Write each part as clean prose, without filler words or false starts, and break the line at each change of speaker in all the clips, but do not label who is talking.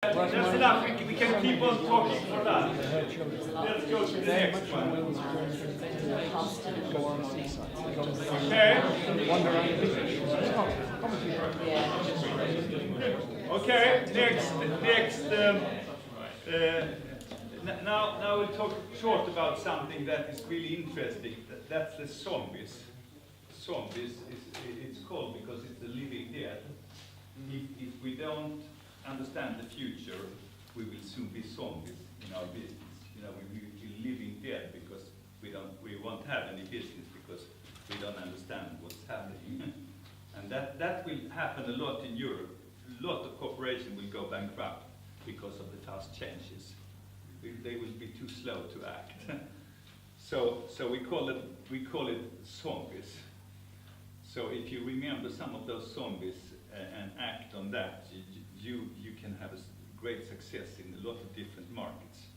That's enough. We can keep on talking for that. Let's go to the next one. Okay. Now we'll talk short about something that is really interesting. That's the zombies. Zombies it's called because it's the living dead. If we don't understand the future, we will soon be zombies in our business. We will be living dead because we won't have any business because we don't understand what's happening. And that will happen a lot in Europe. A lot of corporations will go bankrupt because of the fast changes. They will be too slow to act. So we call it zombies. So if you remember some of those zombies and act on that, you can have a great success in a lot of different markets.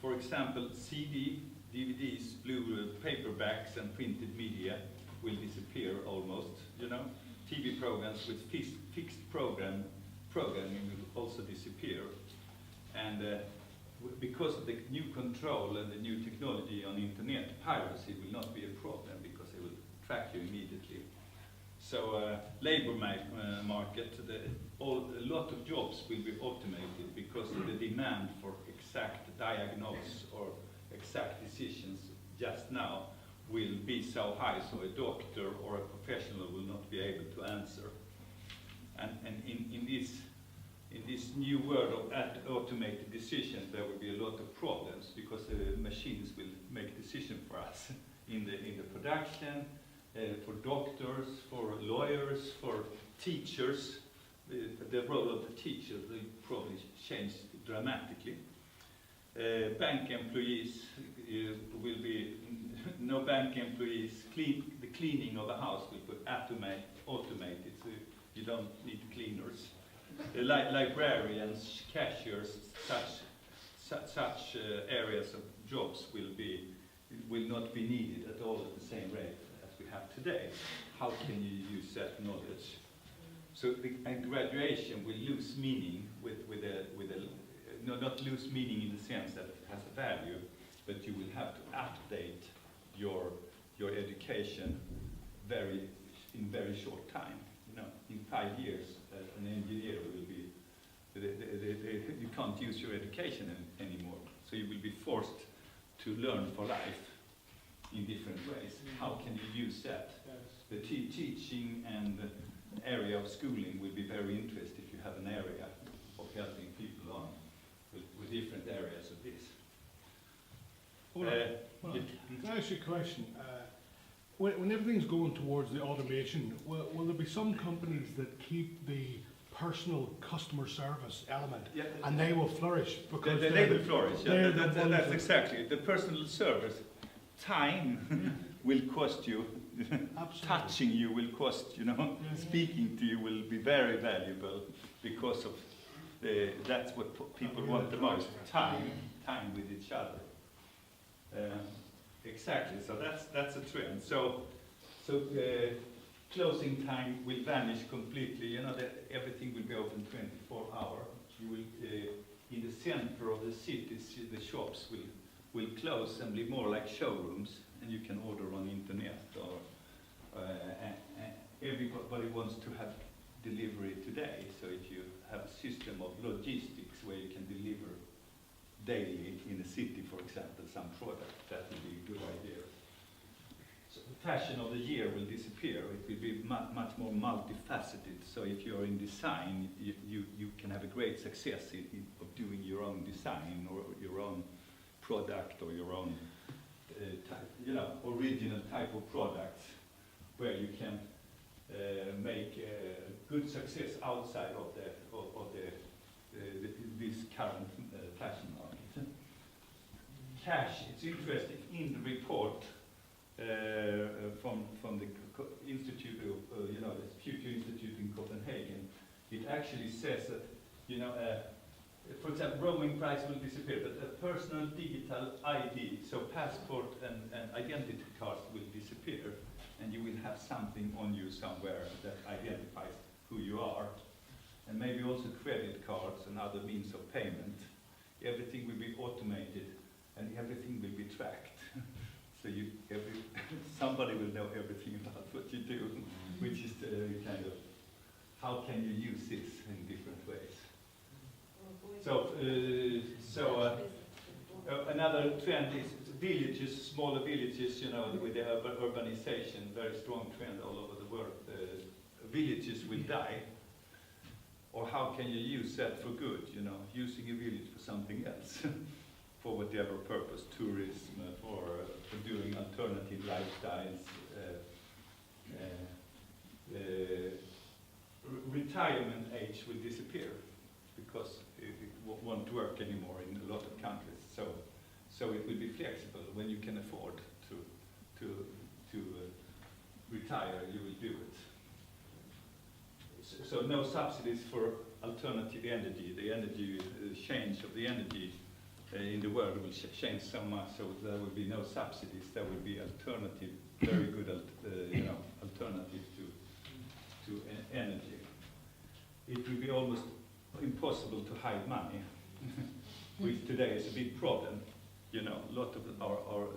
For example, CD, DVDs, blue paperbacks, and printed media will disappear almost. TV programs with fixed programming will also disappear, and because of the new control and the new technology on internet, piracy will not be a problem because they will track you immediately. So labor market, a lot of jobs will be automated because of the demand for exact diagnosis or exact decisions just now will be so high, so a doctor or a professional will not be able to answer. And in this new world of automated decisions, there will be a lot of problems because the machines will make decisions for us in the production, for doctors, for lawyers, for teachers. The role of the teacher will probably change dramatically. Bank employees will be no bank employees. The cleaning of the house will be automated, so you don't need cleaners. Librarians, cashiers, such areas of jobs will not be needed at all at the same rate as we have today. How can you use that knowledge? So graduation will lose meaning not lose meaning in the sense that it has a value, but you will have to update your education in very short time. In 5 years, an engineer will be you can't use your education anymore. So you will be forced to learn for life in different ways. How can you use that? The teaching and the area of schooling will be very interesting if you have an area of helping people on with different areas of this.
Can I ask you a question? When everything's going towards the automation, will there be some companies that keep the personal customer service element, and they will flourish? Because
they will flourish. Yeah, that's exactly. The personal service time will cost you. Touching you will cost. Speaking to you will be very valuable because of that's what people want the most. Time with each other. Exactly. So that's a trend. So closing time will vanish completely. That everything will be open 24 hours. You will in the center of the cities, the shops will close and be more like showrooms, and you can order on internet. Or everybody wants to have delivery today. So if you have a system of logistics where you can deliver daily in a city, for example, some product, that would be a good idea. So the fashion of the year will disappear. It will be much more multifaceted. So if you're in design, you can have a great success of doing your own design or your own product or your own original type of products, where you can make good success outside of this current fashion market. Cash, it's interesting, in the report from the Institute of, the Future Institute in Copenhagen, it actually says that, for example, roaming price will disappear, but a personal digital ID, so passport and identity cards will disappear, and you will have something on you somewhere that identifies who you are. and maybe also credit cards and other means of payment. Everything will be automated and everything will be tracked. So somebody will know everything about what you do, which is kind of, how can you use this in different ways? Another trend is villages, smaller villages, you know, with the urbanization, very strong trend all over the world. Villages will die, or how can you use that for good, you know, using a village for something else, for whatever purpose, tourism, for doing alternative lifestyles, retirement age will disappear because it won't work anymore in a lot of countries. So it will be flexible. When you can afford to retire, you will do it. So no subsidies for alternative energy. The energy change of the energy in the world will change so much. So there will be no subsidies. There will be alternative, very good, alternative to energy. It will be almost impossible to hide money, which today is a big problem. You know, a lot of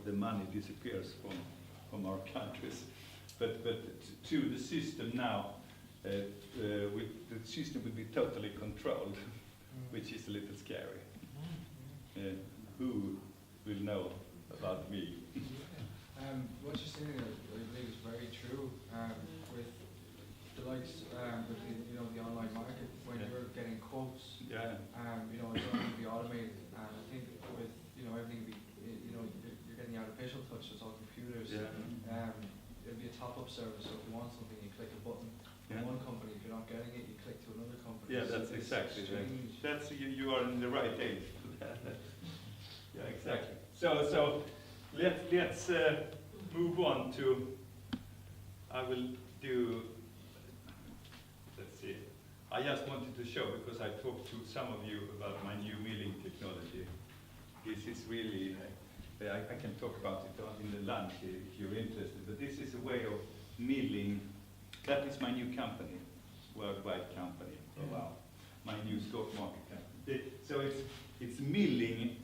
the money disappears from our countries. But to the system now, the system will be totally controlled, which is a little scary. Who will know about me?
What you're saying, I believe, is very true. With the likes, with the online market, when you're getting quotes, it's all going to be automated. And I think with everything, you're getting the artificial touch. It's all computers. It'll be a top-up service. So if you want something, you click a button. From one company, if you're not getting it, you click to another company.
Yeah, that's exactly right. That's you are in the right age for that. Yeah, exactly. So let's move on to. I will do. Let's see. I just wanted to show, because I talked to some of you about my new milling technology. This is really. I can talk about it in the lunch if you're interested. But this is a way of milling. That is my new company, worldwide company. Oh, wow. My new stock market company. So it's milling,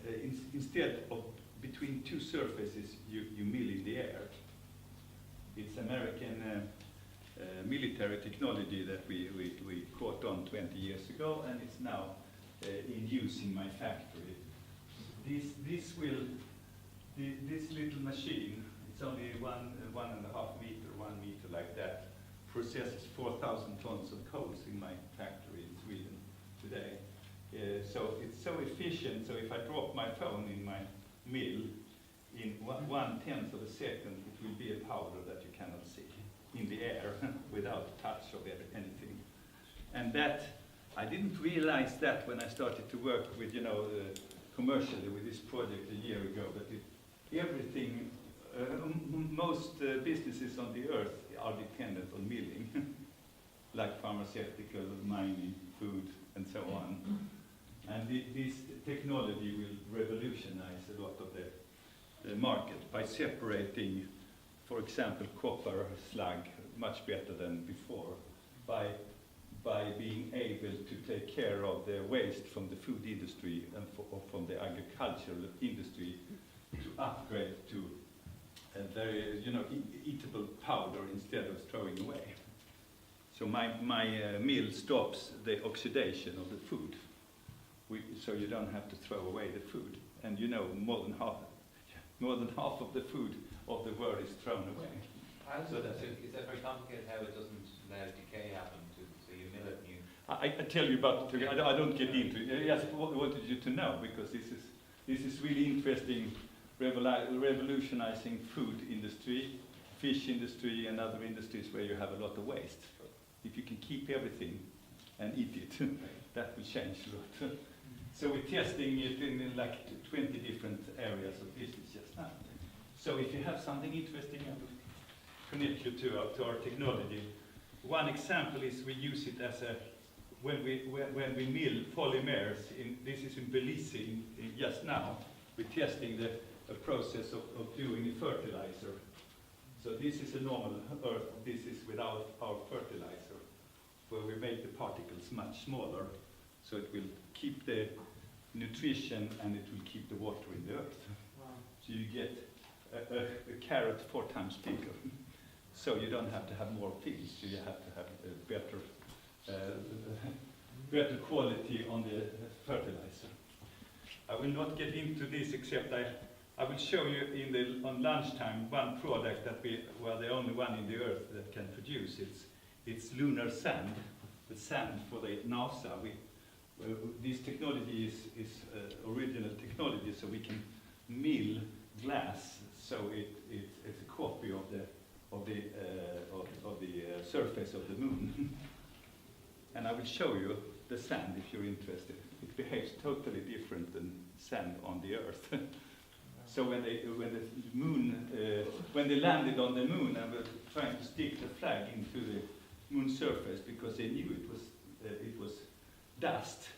instead of between two surfaces, you mill in the air. It's American military technology that we caught on 20 years ago, and it's now in use in my factory. This little machine, it's only 1.5 meter, 1 meter like that, processes 4,000 tons of coals in my factory in Sweden today. So it's so efficient, so if I drop my phone in my mill, in 1/10 of a second, it will be a powder that you cannot see in the air without touch of anything. And that, I didn't realize that when I started to work with, commercially with this project a year ago, but everything, most businesses on the earth are dependent on milling, like pharmaceutical, mining, food, and so on. And this technology will revolutionize a lot of the market by separating, for example, copper slug much better than before, by being able to take care of the waste from the food industry and from the agricultural industry to upgrade to a very, eatable powder instead of throwing away. So my mill stops the oxidation of the food, so you don't have to throw away the food. And more than half of the food of the world is thrown away.
So is that very complicated? How it doesn't let decay happen? So you mill it and you.
I tell you about it. I don't get into it. I just wanted you to know, because this is really interesting. Revolutionizing food industry, fish industry, and other industries where you have a lot of waste. If you can keep everything and eat it, that will change a lot. So we're testing it in like 20 different areas of business just now. So if you have something interesting, I will connect you to our technology. One example is we use it as when we mill polymers. This is in Belize just now. We're testing a process of doing a fertilizer. So this is a normal earth. This is without our fertilizer. where we make the particles much smaller, so it will keep the nutrition and it will keep the water in the earth.
Wow.
So you get a carrot 4 times bigger. So you don't have to have more fields, so you have to have better quality on the fertilizer. I will not get into this, except I will show you on lunchtime one product that we were the only one in the earth that can produce. It's lunar sand, the sand for the NASA. This technology is original technology, so we can mill glass, so it's a copy of the surface of the moon. And I will show you the sand if you're interested. It behaves totally different than sand on the earth. So when they landed on the moon and were trying to stick the flag into the moon surface because they knew it was dust,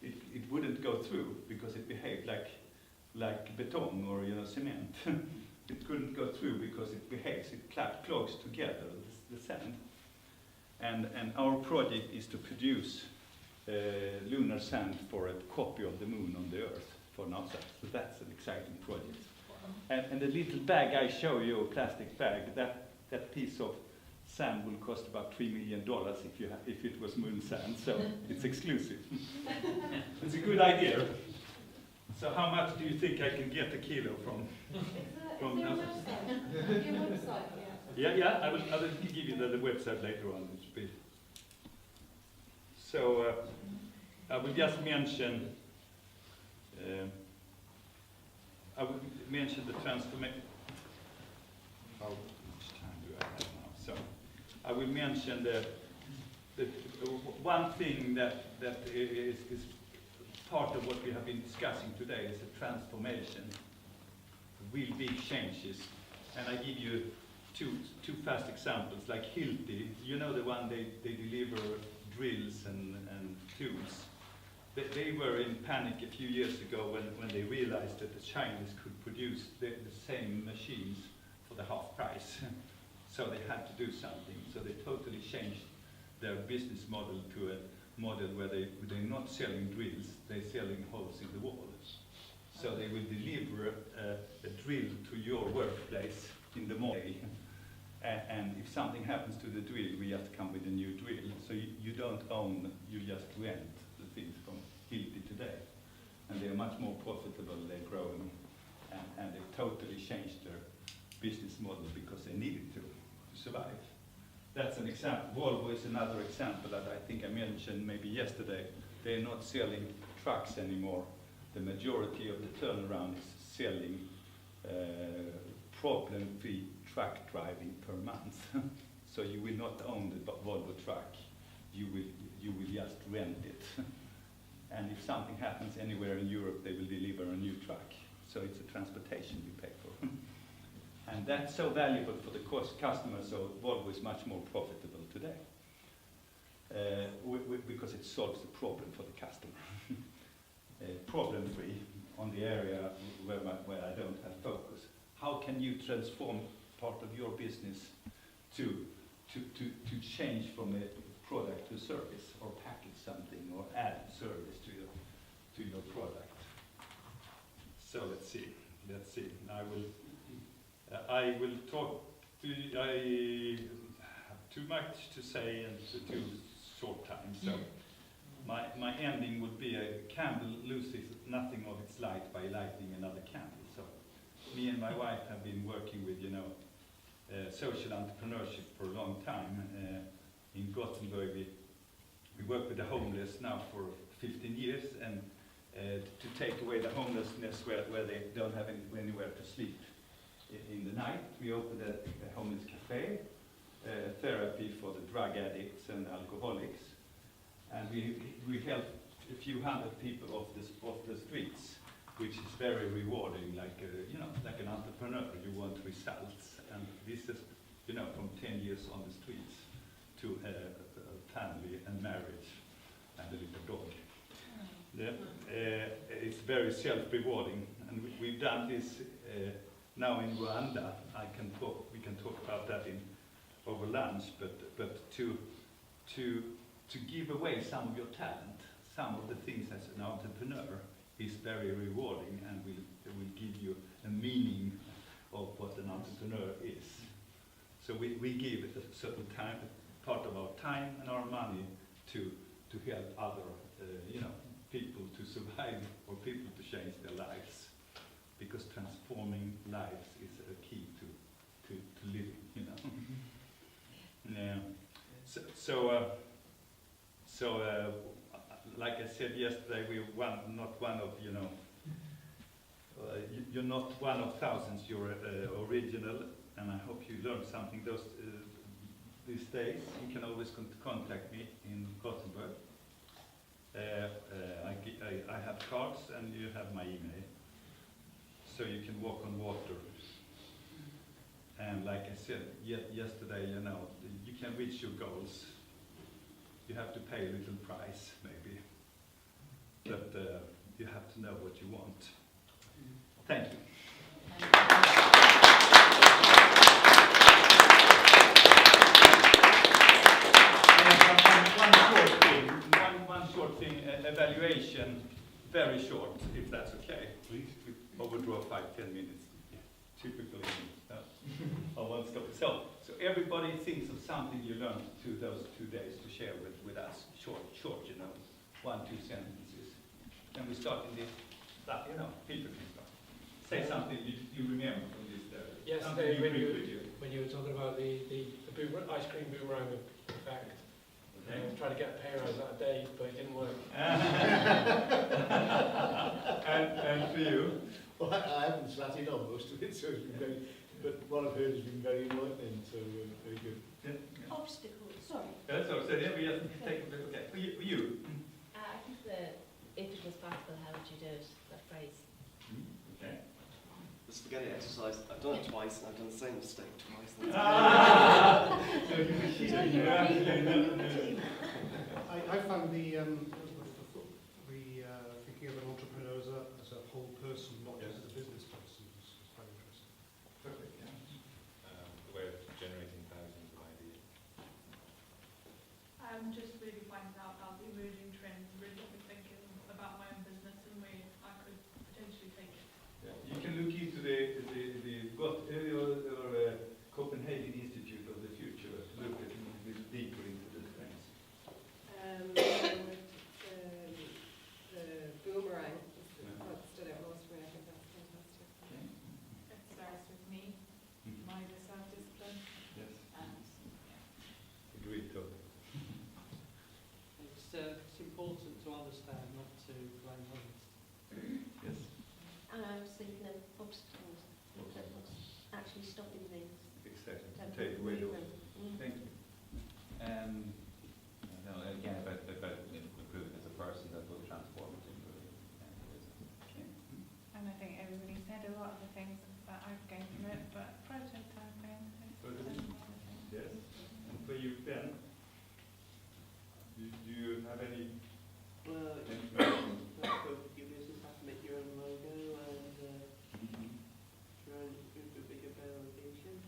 it wouldn't go through because it behaved like beton or cement. It couldn't go through because it behaves, it clogs together, the sand. And our project is to produce lunar sand for a copy of the moon on the earth for NASA. So that's an exciting project. And the little bag I show you, a plastic bag, that piece of sand will cost about $3 million if it was moon sand, so it's exclusive. It's a good idea. So how much do you think I can get a kilo from NASA?
Your website, yeah.
Yeah, I will give you the website later on. So I will just mention. I will mention the transformation. How much time do I have now? So I will mention the one thing that is part of what we have been discussing today is a transformation, real big changes, and I give you two fast examples, like Hilti, the one they deliver drills and tools. They were in panic a few years ago when they realized that the Chinese could produce the same machines for the half price. So they had to do something. So they totally changed their business model to a model where they're not selling drills, they're selling holes in the walls. So they will deliver a drill to your workplace in the morning. And if something happens to the drill, we just come with a new drill. So you don't own, you just rent the things from Hilti today. And they're much more profitable, they're growing, and they've totally changed their business model because they needed to survive. That's an example. Volvo is another example that I think I mentioned maybe yesterday. They're not selling trucks anymore. The majority of the turnaround is selling problem-free truck driving per month. So you will not own the Volvo truck. You will just rent it. And if something happens anywhere in Europe, they will deliver a new truck. So it's a transportation we pay for. And that's so valuable for the customer, so Volvo is much more profitable today. Because it solves the problem for the customer. Problem-free on the area where I don't have focus. How can you transform part of your business to change from a product to service, or package something, or add service to your product? So let's see. I will talk. I have too much to say and too short time. So my ending would be a candle loses nothing of its light by lighting another candle. So me and my wife have been working with social entrepreneurship for a long time. In Gothenburg, we work with the homeless now for 15 years, and to take away the homelessness where they don't have anywhere to sleep in the night. We opened a homeless cafe, therapy for the drug addicts and alcoholics, and we help a few hundred people off the streets, which is very rewarding. Like an entrepreneur, you want results, and this is from 10 years on the streets to a family and marriage and a little dog. Yeah. It's very self-rewarding, and we've done this now in Rwanda. We can talk about that over lunch, but to to give away some of your talent, some of the things as an entrepreneur is very rewarding and will give you a meaning of what an entrepreneur is. So we give a certain time, part of our time and our money to help other people to survive or people to change their lives, because transforming lives is a key to living, Yeah. So like I said yesterday, we're not one of, you're not one of thousands, you're original, and I hope you learned something these days. You can always contact me in Gothenburg. I have cards and you have my email, so you can walk on water. And like I said yesterday, you can reach your goals. You have to pay a little price, maybe, but you have to know what you want. Thank you. One short thing, evaluation, very short, if that's okay. Please. Overdraw 5-10 minutes, typically. I won't stop. So everybody thinks of something you learned those 2 days to share with us. Short, 1-2 sentences. Then we start in this, people can start. Say something you remember from this day.
Yes, when you were talking about the ice cream boomerang effect.
Okay.
Trying to get a pay rise that day, but it didn't work.
And for you?
Well, I haven't sat in on most of it, so it's been very, but what I've heard has been very enlightening, so very good.
Yeah.
Obstacles, sorry.
That's all. So yeah, we just take a bit. Okay. For you.
I think if it was possible, how would you do it? That phrase.
Okay.
The spaghetti exercise, I've done it twice and I've done the same mistake twice.
I found the thinking of an entrepreneur as a whole person, not just as a business person, is quite interesting.
Perfect. Yeah.
The way of generating thousands of ideas.
Just really find out about the emerging trends, really got me thinking about my own business and where I could potentially take it.
Yeah. You can look into the Copenhagen Institute of the Future to look at a bit deeper into the trends.
The boomerang stood out most for me. I think that's fantastic.
Okay.
It starts with me, my self-discipline,
Yes.
and
Agreed, totally.
It's important to understand, not to blame others.
Yes.
And I was thinking of obstacles, what's actually stopping things.
Exactly. Take away those. Thank you.
Again, about improving as a person, that will transform into improving business.
Okay.
and I think everybody said a lot of the things that I've gained from it, but prototyping.
Yes. And for you, Ben, do you have any?
Well, your business has to make your own logo and try and improve a bigger validation.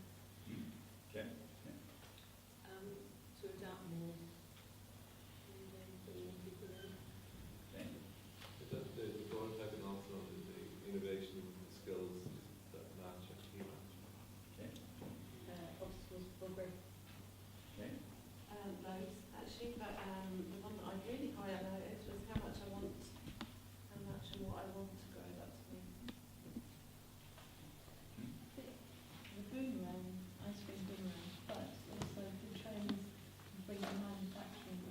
Okay.
To adapt more.
The prototyping also, the innovation skills that match and key match.
Obstacles for growth.
Okay.
Loads, actually, but the one that I really highlighted was how much and what I want to grow. That's me.
The boomerang, ice cream boomerang, but also the trends bring the manufacturing.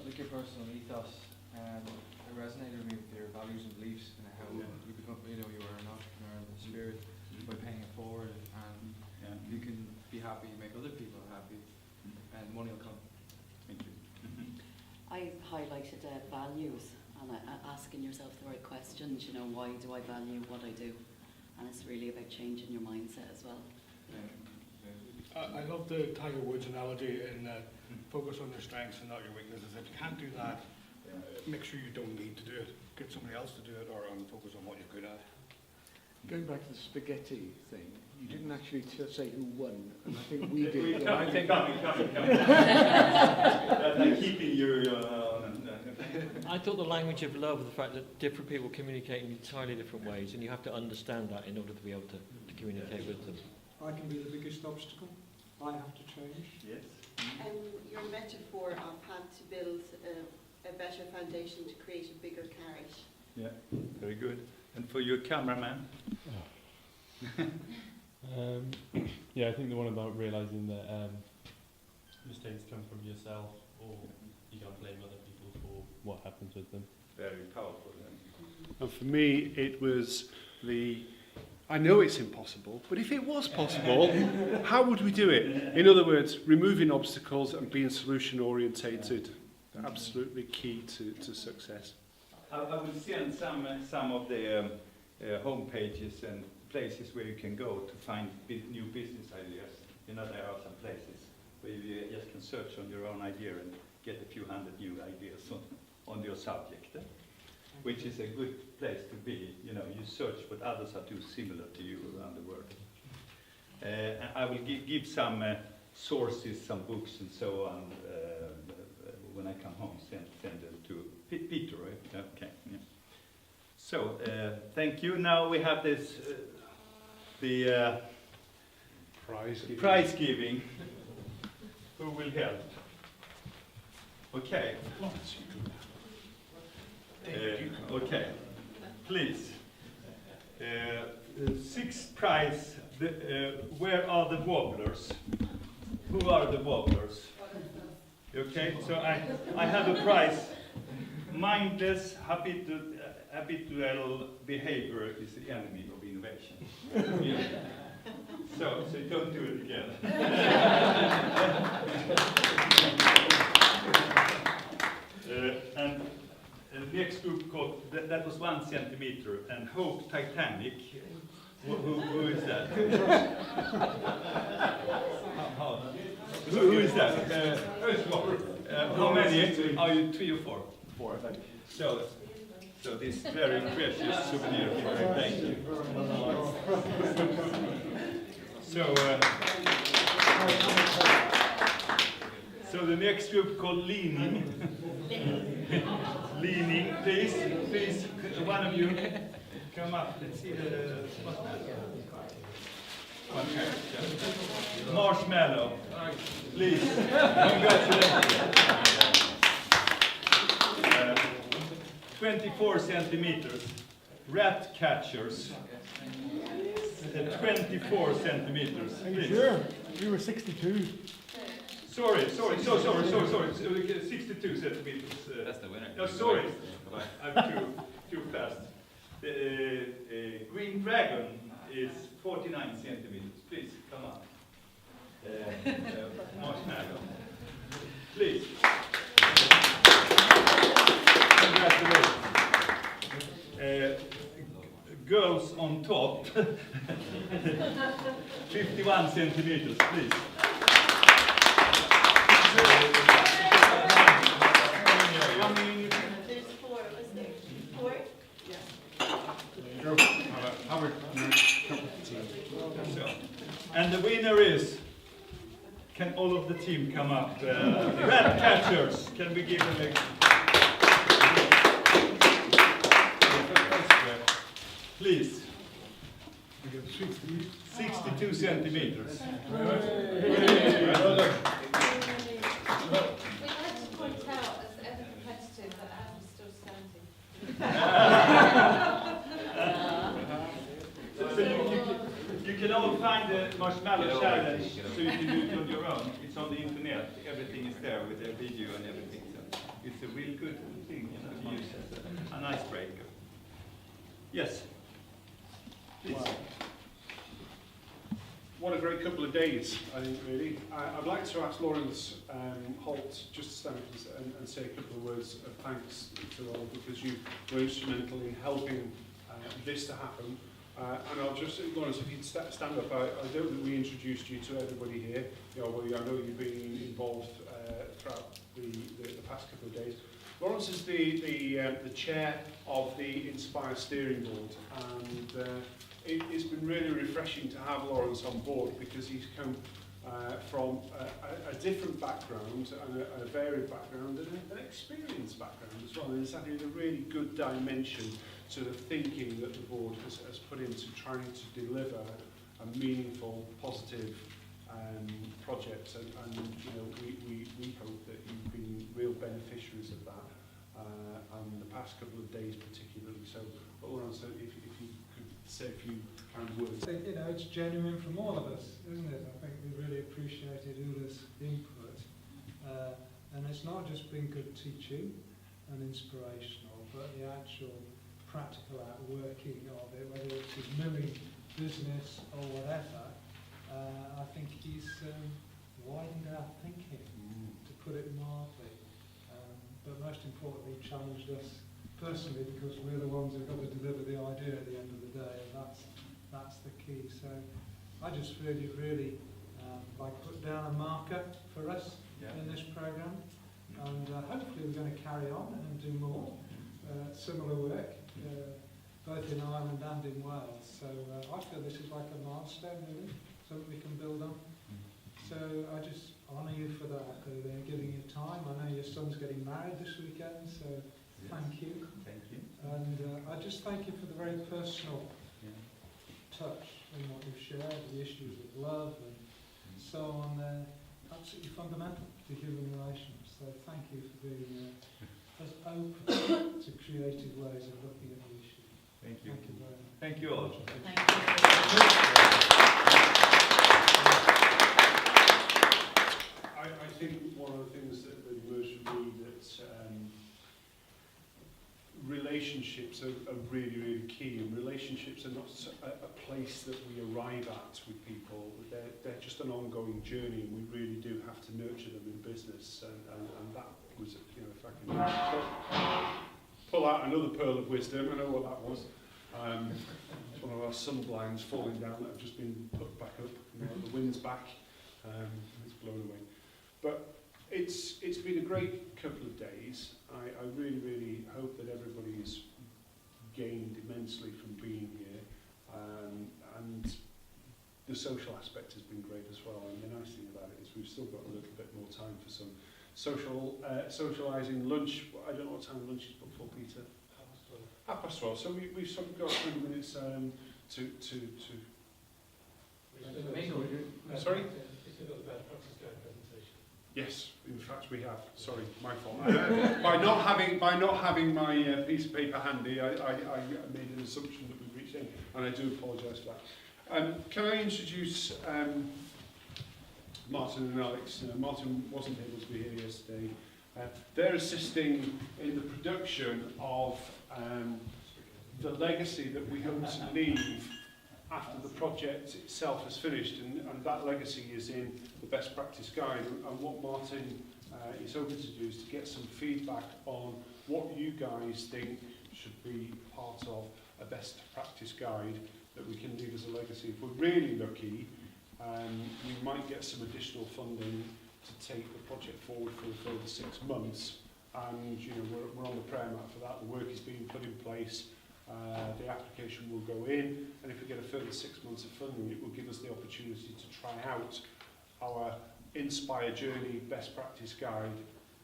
I think your personal ethos it resonated with me with your values and beliefs and how you become, you are an entrepreneur in the spirit by paying it forward, and you can be happy, make other people happy, and money will come.
Thank you.
I highlighted values and asking yourself the right questions, why do I value what I do? And it's really about changing your mindset as well.
I love the Tiger Woods analogy in focus on your strengths and not your weaknesses. If you can't do that, make sure you don't need to do it. Get somebody else to do it, or focus on what you're good at.
Going back to the spaghetti thing, you didn't actually say who won, and I think we did.
I think coming. I'm keeping you.
I thought the language of love, the fact that different people communicate in entirely different ways, and you have to understand that in order to be able to communicate with them.
I can be the biggest obstacle. I have to change.
Yes.
Your metaphor of had to build a better foundation to create a bigger carrot.
Yeah, very good. And for your cameraman?
Yeah, I think the one about realising that mistakes come from yourself, or you can't blame other people for what happens with them.
Very powerful.
And for me, it was I know it's impossible, but if it was possible, how would we do it? In other words, removing obstacles and being solution orientated, absolutely key to success.
I will send some of the home pages and places where you can go to find new business ideas. You know, there are some places where you just can search on your own idea and get a few hundred new ideas on your subject, which is a good place to be. You know, you search what others are doing similar to you around the world. I will give some sources, some books and so on when I come home, send them to Peter, right? Okay. Yeah. So, thank you. Now we have this, the prize giving. Who will help? Okay. Okay. Please. Sixth prize. Where are the wobblers? Who are the wobblers? Okay, so I have a prize. Mindless, habitual behavior is the enemy of innovation. Yeah. So don't do it again. And next group called, that was 1 centimeter, and Hope Titanic. Who is that? Who is that? How many? Are you 3 or 4? 4, I think. So this very precious souvenir. Thank you. So the next group called Leaning. Leaning, please, one of you come up. Let's see the marshmallow. Please, congratulations. 24 centimeters. Rat catchers. 24 centimeters.
Are you sure? We were 62.
Sorry. 62 centimeters.
That's the winner.
No, sorry. I'm too fast. The green dragon is 49 centimeters. Please, come on. Marshmallow. Please. Congratulations. Girls on top. 51 centimeters, please.
There's 4, wasn't there? 4?
So, and the winner is, can all of the team come up? Rat catchers, can we give them a... Please. 62 centimeters.
We'd like to point out, as ever competitive, that Adam's still standing.
So you can all find the marshmallow challenge, so you can do it on your own. It's on the internet. Everything is there with the video and everything. So it's a real good thing, you know, to use as an icebreaker. Yes. Please.
Wow. What a great couple of days, I think, really. I'd like to ask Lawrence Holt just to stand up and say a couple of words of thanks to all, because you were instrumental in helping this to happen. And I'll just, Lawrence, if you'd stand up, I know that we introduced you to everybody here. You know, I know you've been involved throughout the past couple of days. Lawrence is the chair of the Inspire steering board, and it's been really refreshing to have Lawrence on board because he's come from a different background and a varied background and an experienced background as well. And it's added a really good dimension to the thinking that the board has put into trying to deliver a meaningful, positive project. And you know, we hope that you've been real beneficiaries of that. And the past couple of days particularly. So, Lawrence, if you could say a few kind words.
You know, it's genuine from all of us, isn't it? I think we really appreciated Ola's input. And it's not just been good teaching and inspirational, but the actual practical outworking of it, whether it's his milling business or whatever. I think he's widened our thinking, to put it mildly. But most importantly, challenged us personally, because we're the ones who've got to deliver the idea at the end of the day, and that's the key. So I just really like put down a marker for us in this programme, and hopefully we're going to carry on and do more similar work, both in Ireland and in Wales. So I feel this is like a milestone, really, something we can build on. So I just honour you for that, and giving you time. I know your son's getting married this weekend, so thank you.
Thank you.
And I just thank you for the very personal touch in what you've shared, the issues of love and so on. Absolutely fundamental to human relations. So thank you for being as open to creative ways of looking at the issue.
Thank you.
Thank you very much.
Thank you all.
Thank you.
I think one of the things that emerged for me that relationships are really key, and relationships are not a place that we arrive at with people. They're just an ongoing journey, and we really do have to nurture them in business. And that was, you know, if I can pull out another pearl of wisdom, I know what that was. It's one of our sun blinds falling down that have just been put back up. You know, the wind's back, it's blown away. But it's been a great couple of days. I really hope that everybody's gained immensely from being here, and the social aspect has been great as well. And the nice thing about it is we've still got a little bit more time for some socialising. Lunch, I don't know what time lunch is booked for, Peter. 12:30. So we've sort of got 20 minutes to. Sorry? Yes, in fact we have. Sorry, my fault. By not having my piece of paper handy, I made an assumption that we'd reached in, and I do apologise for that. Can I introduce Martin and Alex? Martin wasn't able to be here yesterday. They're assisting in the production of the legacy that we hope to leave after the project itself is finished, and that legacy is in the best practice guide. And what Martin is hoping to do is to get some feedback on what you guys think should be part of a best practice guide that we can leave as a legacy. If we're really lucky, we might get some additional funding to take the project forward for a further 6 months. And you know, we're on the prayer mat for that. The work is being put in place. The application will go in, and if we get a further 6 months of funding, it will give us the opportunity to try out our Inspire Journey Best Practice Guide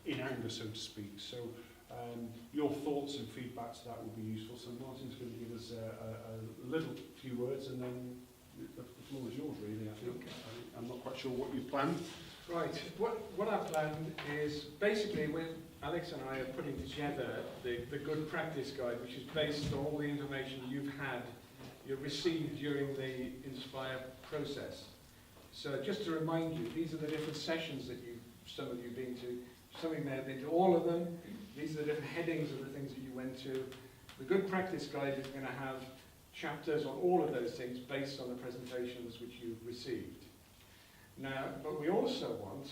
in anger, so to speak. So your thoughts and feedback to that will be useful. So Martin's going to give us a little few words, and then the floor is yours, really, I think. I'm not quite sure what you've planned.
Right. What I've planned is basically when Alex and I are putting together the good practice guide, which is based on all the information you've received during the Inspire process. So just to remind you, these are the different sessions that some of you been to. Some of you may have been to all of them. These are the different headings of the things that you went to. The good practice guide is going to have chapters on all of those things based on the presentations which you've received. Now, but we also want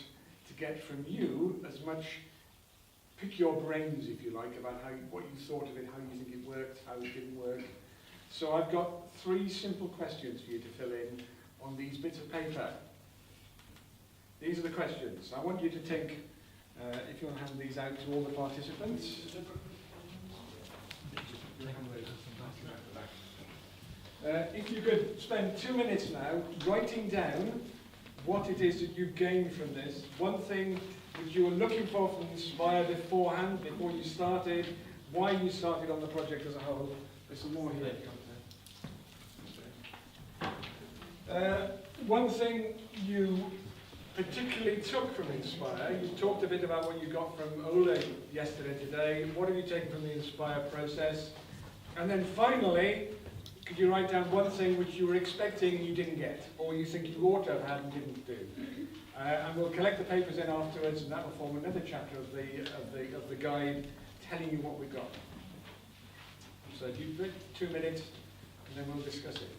to get from you as much, pick your brains, if you like, about what you thought of it, how you think it worked, how it didn't work. So I've got 3 simple questions for you to fill in on these bits of paper. These are the questions. I want you to think If you want to hand these out to all the participants. If you could spend 2 minutes now writing down what it is that you've gained from this, one thing that you were looking for from Inspire beforehand, before you started, why you started on the project as a whole. There's some more here. One thing you particularly took from Inspire, you talked a bit about what you got from Ola yesterday, today. What have you taken from the Inspire process? And then finally, could you write down one thing which you were expecting and you didn't get, or you think you ought to have had and didn't do? And we'll collect the papers in afterwards, and that will form another chapter of the guide, telling you what we got. So if you 2 minutes, and then we'll discuss it.